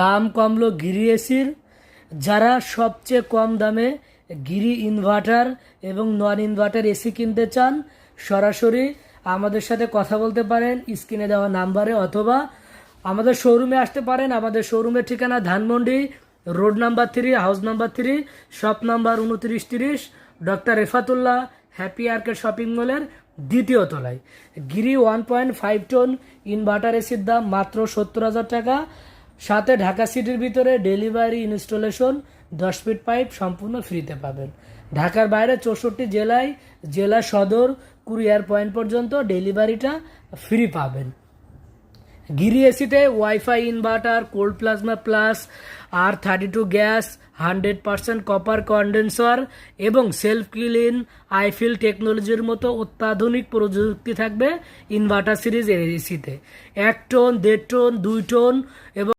দাম কমলো গিরি এসির। যারা সবচেয়ে কম দামে গিরি ইনভার্টার এবং নন ইনভার্টার এসি কিনতে চান, সরাসরি আমাদের সাথে কথা বলতে পারেন স্ক্রিনে দেওয়া নাম্বারে, অথবা আমাদের শোরুমে আসতে পারেন। আমাদের শোরুমের ঠিকানা Dhanmondi road number 3, house number 3, shop number 2930, doctor Refatullah happy arcade shopping মলের দ্বিতীয় তলায়। গিরি 1.5 টন ইনভার্টার এসির দাম মাত্র 70,000 টাকা, সাথে ঢাকা সিটির ভিতরে ডেলিভারি, ইনস্টলেশন, 10 ফিট পাইপ সম্পূর্ণ ফ্রিতে পাবেন। ঢাকার বাইরে 64 জেলায়, জেলা সদর কুরিয়ার পয়েন্ট পর্যন্ত ডেলিভারিটা ফ্রি পাবেন। গিরি এসিতে wifi, inverter, cold plasma plus, R32 gas, 100% copper condenser এবং সেলফ ক্লিন আইফিল টেকনোলজির মতো অত্যাধুনিক প্রযুক্তি থাকবে ইনভার্টার সিরিজ এসিতে। 1 টন, 1.5 টন, 2 টন এবং